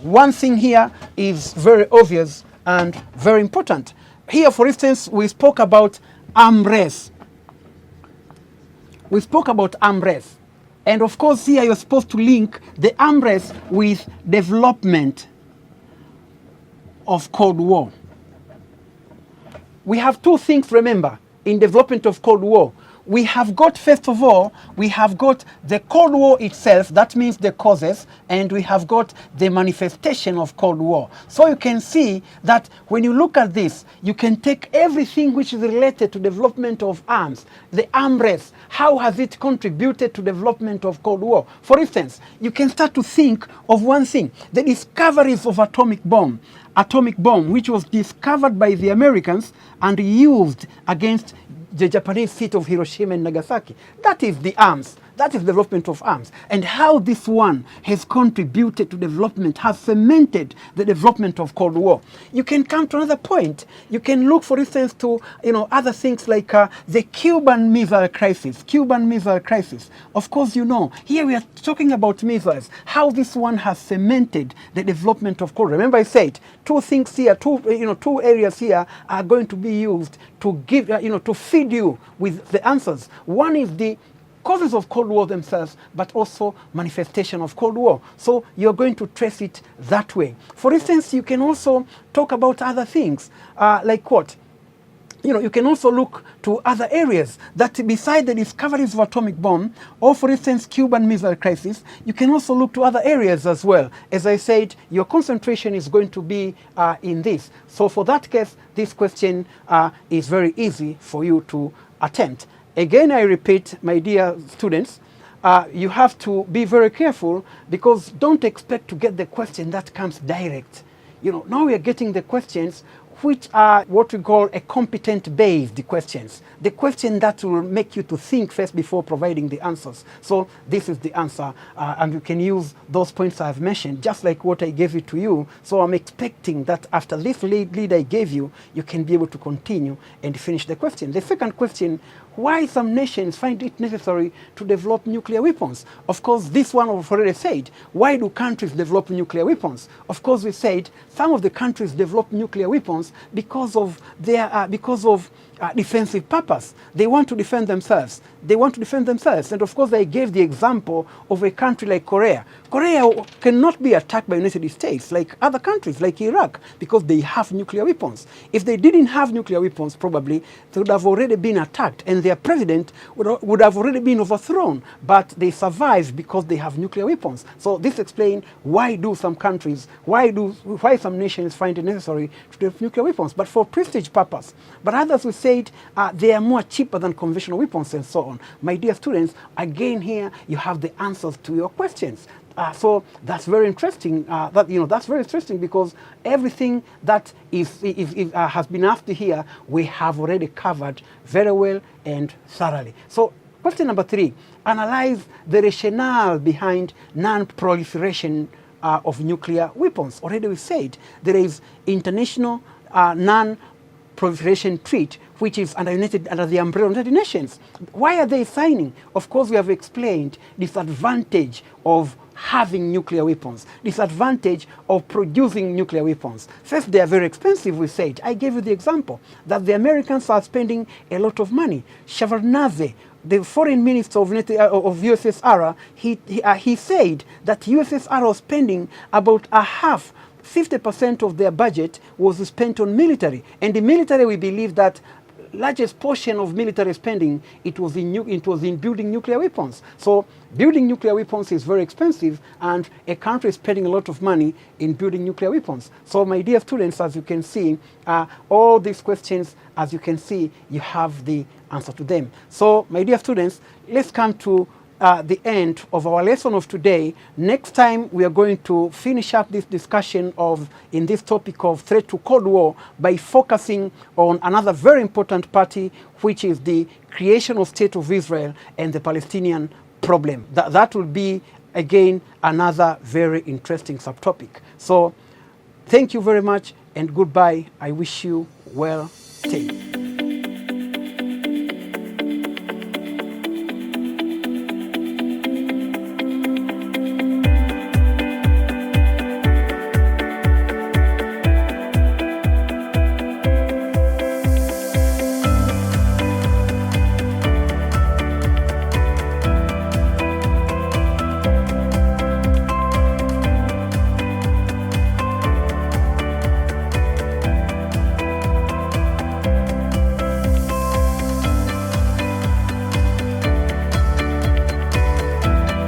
one thing here is very obvious and very important. Here, for instance, we spoke about arm race. We spoke about arm race. And of course, here you're supposed to link the arm race with development of Cold War. We have two things, remember, in development of Cold War. we have got, first of all, we have got the Cold War itself, that means the causes, and we have got the manifestation of Cold War. So you can see that when you look at this, you can take everything which is related to development of arms, the arm race, how has it contributed to development of Cold War? For instance, you can start to think of one thing, the discoveries of atomic bomb, which was discovered by the Americans and used against the Japanese city of Hiroshima and Nagasaki. That is the arms. That is development of arms. And how this one has contributed to development, has cemented the development of Cold War. You can come to another point. You can look, for instance, to other things like the Cuban Missile Crisis. Of course, here we are talking about missiles. How this one has cemented the development of Cold War. Remember, I said two things here, two areas here are going to be used to give, to feed you with the answers. One is the causes of Cold War themselves, but also manifestation of Cold War. So you're going to trace it that way. For instance, you can also talk about other things, like what? You can also look to other areas that beside the discoveries of atomic bomb, or for instance, Cuban Missile Crisis, you can also look to other areas as well. As I said, your concentration is going to be in this. So for that case, this question is very easy for you to attempt. Again, I repeat, my dear students, you have to be very careful, because don't expect to get the question that comes direct. Now we are getting the questions which are what we call a competent-based questions. The question that will make you to think first before providing the answers. So this is the answer, and you can use those points I've mentioned, just like what I gave it to you. So I'm expecting that after this lead I gave you, you can be able to continue and finish the question. The second question, why some nations find it necessary to develop nuclear weapons? Of course, this one I've already said. Why do countries develop nuclear weapons? Of course, we said some of the countries develop nuclear weapons because of their defensive purpose. They want to defend themselves. And of course, I gave the example of a country like Korea. Korea cannot be attacked by the United States like other countries, like Iraq, because they have nuclear weapons. If they didn't have nuclear weapons, probably they would have already been attacked, and their president would have already been overthrown. But they survived because they have nuclear weapons. So this explains why some nations find it necessary to develop nuclear weapons, but for prestige purpose. But others will say they are more cheaper than conventional weapons and so on. My dear students, again here you have the answers to your questions. So that's very interesting. That's very interesting, because everything that has been asked here, we have already covered very well and thoroughly. So question number 3, analyze the rationale behind non-proliferation of nuclear weapons. Already we said there is international non-proliferation treaty, which is under the umbrella of the United Nations. Why are they signing? Of course, we have explained disadvantage of having nuclear weapons, disadvantage of producing nuclear weapons. First, they are very expensive, we said. I gave you the example that the Americans are spending a lot of money. Shevardnadze, the foreign minister of USSR, he said that USSR was spending about 50% of their budget was spent on military. And the military, we believe that largest portion of military spending, it was in building nuclear weapons. So building nuclear weapons is very expensive, and a country is spending a lot of money in building nuclear weapons. So my dear students, as you can see, all these questions, as you can see, you have the answer to them. So my dear students, let's come to the end of our lesson of today. Next time we are going to finish up this discussion in this topic of threat to Cold War by focusing on another very important party, which is the creation of State of Israel and the Palestinian problem. That will be again another very interesting subtopic. So thank you very much and goodbye. I wish you well.